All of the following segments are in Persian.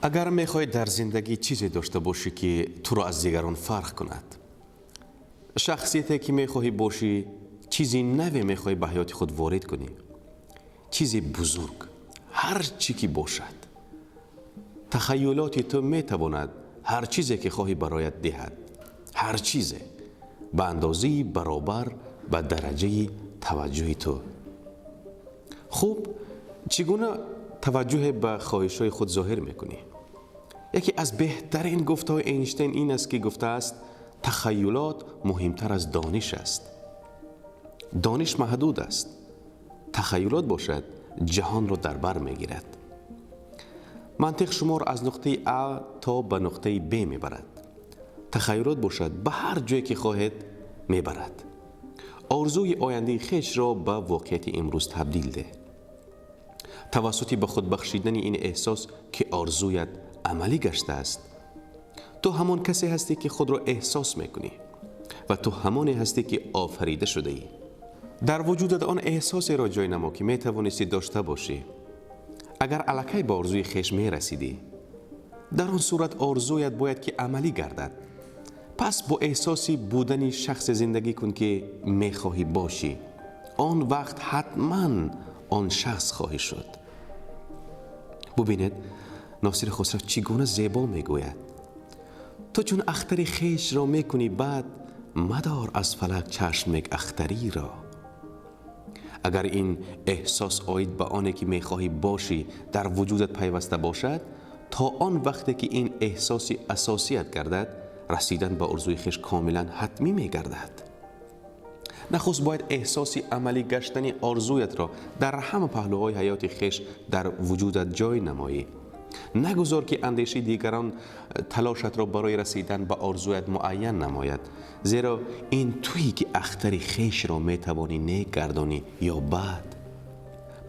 اگر میخوای در زندگی چیزی داشته باشی که تو را از دیگران فرق کند، شخصیتی که میخوای باشی، چیزی نوی میخوای به حیات خود وارد کنی، چیزی بزرگ، هر چی که باشد، تخیلاتی تو میتواند هر چیزی که خواهی برایت دهد، هر چیزی به اندازه برابر به درجه توجه تو. خوب، چگونه توجه به خواهش‌های خود ظاهر میکنی؟ یکی از بهترین گفته‌های اینشتین این است که گفته است تخیلات مهمتر از دانش است. دانش محدود است، تخیلات باشد جهان را در بر میگیرد. منطق شما را از نقطه A تا به نقطه B میبرد. تخیلات باشد به هر جایی که خواهد میبرد. آرزوی آینده خویش را به واقعیت امروز تبدیل ده. توسط به خود بخشیدن این احساس که آرزویت عملی گشته است، تو همان کسی هستی که خود را احساس میکنی و تو همانی هستی که آفریده شده ای. در وجودت آن احساسی را جای نما که میتوانستی داشته باشی. اگر الکی به آرزوی خویش میرسیدی، در آن صورت آرزویت باید که عملی گردد. پس با احساسی بودن شخص زندگی کن که میخواهی باشی. آن وقت حتما آن شخص خواهی شد. ببینید ناصر خسرو چگونه زیبا میگوید: تو چون اختری خویش را میکنی بعد، مدار از فلک چشمک اختری را. اگر این احساس آید به آنی که میخواهی باشی در وجودت پیوسته باشد، تا آن وقتی که این احساسی اساسیت گردد، رسیدن به آرزوی خویش کاملا حتمی میگردد. نخست باید احساسی عملی گشتن آرزویت را در همه پهلوهای حیات خویش در وجودت جای نمایی. نگذار که اندیشه دیگران تلاشت را برای رسیدن به آرزویت معین نماید، زیرا این تویی که اختر خویش را میتوانی نیک گردانی یا بد.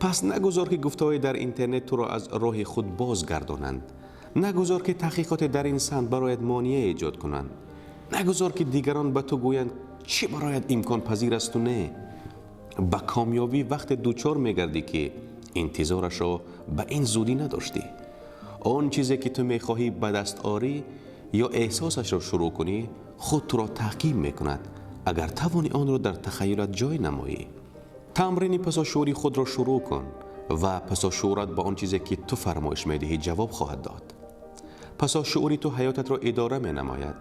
پس نگذار که گفته‌های در اینترنت تو را از راه خود بازگردانند. نگذار که تحقیقات در این سمت برایت مانع ایجاد کنند. نگذار که دیگران به تو گویند چی برایت امکان پذیر است و نه. به کامیابی وقت دوچار میگردی که انتظارش را به این زودی نداشتی. آن چیزی که تو میخواهی به دست آری یا احساسش را شروع کنی، خود تو را تعقیب میکند اگر توانی آن را در تخیلت جای نمایی. تمرین پساشوری خود را شروع کن و پساشورت با آن چیزی که تو فرمایش میدهی جواب خواهد داد. پساشوری تو حیاتت را اداره می نماید.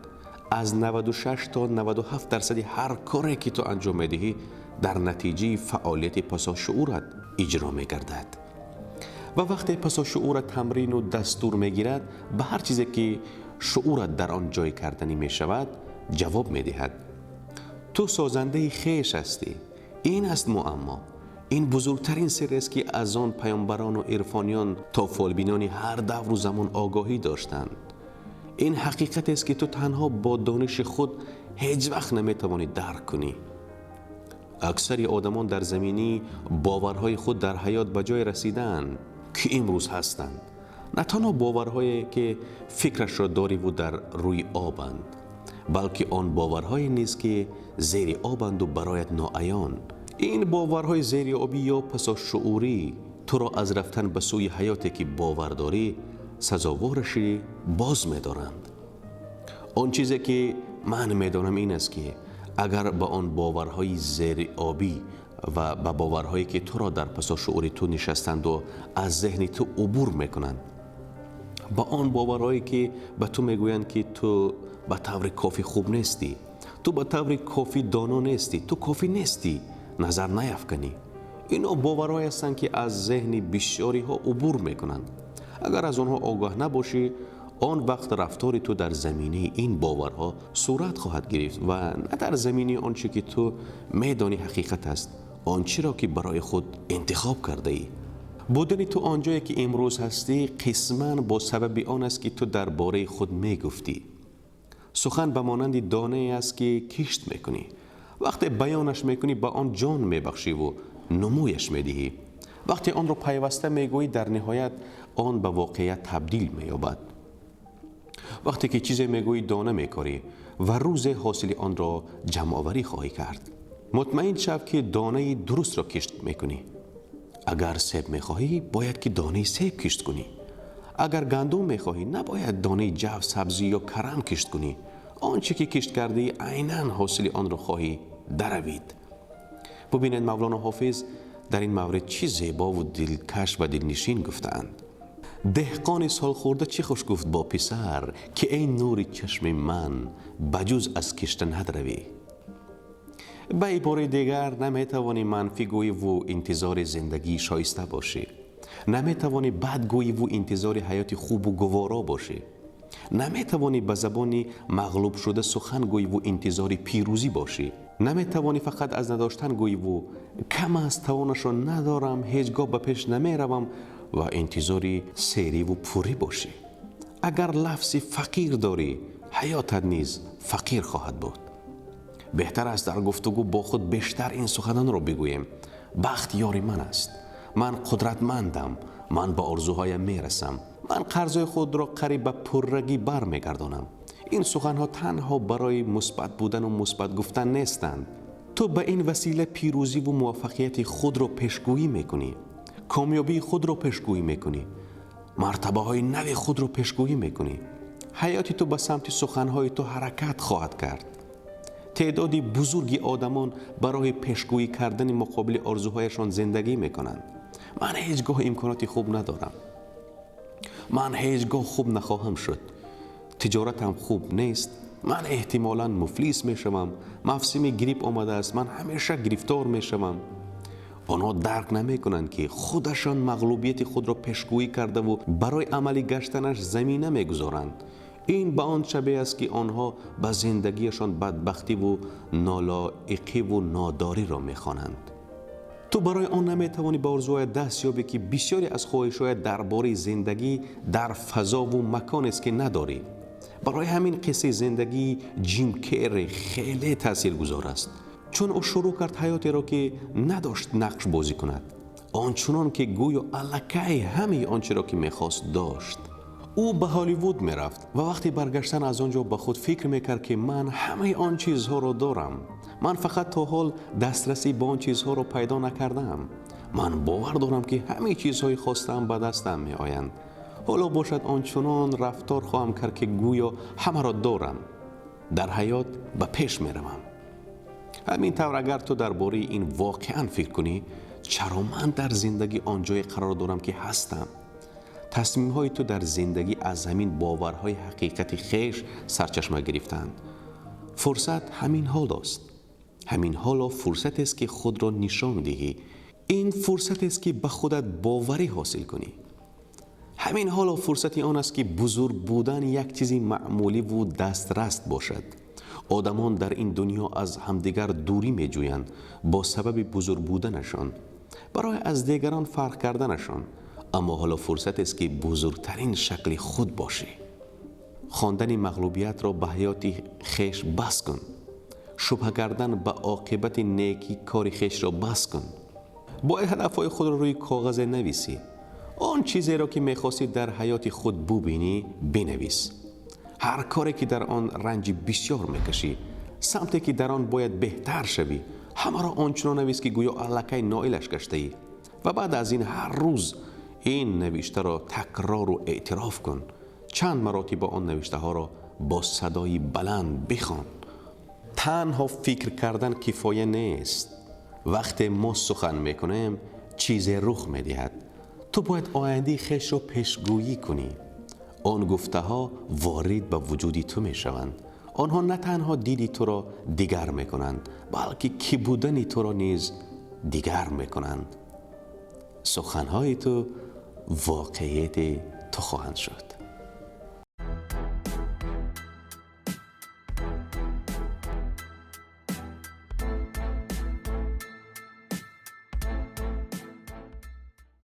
از 96 تا 97% هر کاری که تو انجام میدهی در نتیجه فعالیت پساشورت اجرا میگردد. و وقتی پساشورت تمرین و دستور میگیرد، به هر چیزی که شعورت در آن جای کردنی می شود جواب می دهد. تو سازنده خویش هستی. این است معما. این بزرگترین سر است که از آن پیامبران و عرفانیان تا فالبینان هر دور و زمان آگاهی داشتند. این حقیقت است که تو تنها با دانش خود هیچ وقت نمیتوانی درک کنی. اکثر آدمان در زمینی باورهای خود در حیات به جای رسیدن که امروز هستند. نه تنها باورهایی که فکرش را داری و در روی آبند، بلکه آن باورهایی نیست که زیر آبند و برایت ناعیان. این باورهای زیر آبی یا پساشعوری تو را از رفتن به سوی حیاتی که باور داری سزاوارش باز می‌دارند. آن چیزی که من می‌دانم این است که اگر با آن باورهای زیر آبی و با باورهایی که تو را در پساشعوری تو نشستند و از ذهن تو عبور می‌کنند، با آن باورهایی که به تو میگویند که تو به طور کافی خوب نیستی، تو به طور کافی دانا نیستی، تو کافی نیستی، نظر نیفکنی. اینا باورهایی هستند که از ذهن بسیاری ها عبور میکنند. اگر از آنها آگاه نباشی، آن وقت رفتاری تو در زمینه این باورها صورت خواهد گرفت و نه در زمینه آنچه که تو میدانی حقیقت است، آنچه را که برای خود انتخاب کرده ای. بودن تو آنجایی که امروز هستی قسماً با سبب آن است که تو درباره خود میگفتی. سخن به مانند دانه است که کشت میکنی. وقتی بیانش میکنی به آن جان میبخشی و نمویش میدهی. وقتی آن را پیوسته میگویی در نهایت آن به واقعیت تبدیل مییابد. وقتی که چیزی میگویی دانه میکاری و روز حاصل آن را جمع آوری خواهی کرد. مطمئن شو که دانه درست را کشت میکنی. اگر سیب میخواهی باید که دانه سیب کشت کنی. اگر گندم میخواهی نباید دانه جو، سبزی یا کرم کشت کنی. آنچه که کشت کرده ای عیناً حاصل آن را خواهی دروید. ببینید مولانا حافظ در این مورد چی زیبا و دلکش و دلنشین گفتند. دهقان سال خورده چی خوش گفت با پسر که ای نور چشم من بجز از کشتن ندروی. به عباره دیگر نمیتوانی منفی گویی و انتظار زندگی شایسته باشی. نمیتوانی بد گویی و انتظار حیات خوب و گوارا باشی. نمیتوانی به زبانی مغلوب شده سخن گویی و انتظار پیروزی باشی. نمیتوانی فقط از نداشتن گویی و کم از توانش را ندارم، هیچگاه به پیش نمیروم و انتظاری سیری و پوری باشی. اگر لفظی فقیر داری، حیاتت نیز فقیر خواهد بود. بهتر است در گفتگو با خود بیشتر این سخنان را بگوییم: بخت یاری من است، من قدرتمندم، من به آرزوهایم میرسم، من قرضهای خود را قریب به پررگی برمیگردانم. این سخنها تنها برای مثبت بودن و مثبت گفتن نیستند. تو به این وسیله پیروزی و موفقیت خود را پیشگویی میکنی، کامیابی خود را پیشگویی میکنی، مرتبه های نو خود را پیشگویی میکنی. حیاتی تو به سمت سخنهای تو حرکت خواهد کرد. تعدادی بزرگی آدمان برای پیشگویی کردن مقابل آرزوهایشان زندگی میکنند. من هیچگاه امکاناتی خوب ندارم، من هیچگاه خوب نخواهم شد، تجارتم خوب نیست، من احتمالاً مفلیس میشوم، موسم گریپ آمده است، من همیشه گرفتار میشوم. آنها درک نمیکنند که خودشان مغلوبیت خود را پیشگویی کرده و برای عملی گشتنش زمینه میگذارند. این به آن شبیه است که آنها به زندگیشان بدبختی و نالایقی و ناداری را میخوانند. تو برای آن نمیتوانی به آرزوهای دست یابی که بسیاری از خواهش‌های درباره زندگی در فضا و مکان است که نداری. برای همین قصه زندگی جیم کری خیلی تاثیرگذار است، چون او شروع کرد حیاتی را که نداشت نقش بازی کند، آنچنان که گویا الکی همه آنچه را که میخواست داشت. او به هالیوود میرفت و وقتی برگشتن از آنجا به خود فکر میکرد که من همه آن چیزها را دارم، من فقط تا حال دسترسی به آن چیزها را پیدا نکردم. من باور دارم که همه چیزهای خواستم به دستم می آیند. حالا باشد آنچنان رفتار خواهم کرد که گویا همه را دارم. در حیات به پیش می روم. همین طور اگر تو درباره این واقعا فکر کنی، چرا من در زندگی آنجای قرار دارم که هستم؟ تصمیم های تو در زندگی از همین باورهای حقیقت خیش سرچشمه گرفتند. فرصت همین حال است. همین حالا فرصت است که خود را نشان دهی. این فرصت است که به خودت باوری حاصل کنی. همین حالا فرصتی آن است که بزرگ بودن یک چیزی معمولی و دسترس باشد. آدمان در این دنیا از همدیگر دوری می جویند با سبب بزرگ بودنشان، برای از دیگران فرق کردنشان. اما حالا فرصت است که بزرگترین شکل خود باشی. خواندن مغلوبیت را به حیات خیش بس کن. شبهه کردن به عاقبت نیکی کار خیش را بس کن. باید هدفهای خود را روی کاغذ نویسی. آن چیزی را که می‌خواستی در حیات خود ببینی بنویس. هر کاری که در آن رنج بسیار می‌کشی، سمتی که در آن باید بهتر شوی، همه را آنچنان نویس که گویا الکی نائلش گشته‌ای. و بعد از این هر روز این نوشته را تکرار و اعتراف کن. چند مراتب آن نوشته ها را با صدای بلند بخوان. تنها فکر کردن کفایه نیست. وقتی ما سخن میکنیم چیزی رخ میدهد. تو باید آینده خیش را پیشگویی کنی. آن گفته ها وارد به وجودی تو میشوند. آنها نه تنها دیدی تو را دیگر میکنند، بلکه کی بودنی تو را نیز دیگر میکنند. سخنهای تو واقعیت تو خواهند شد.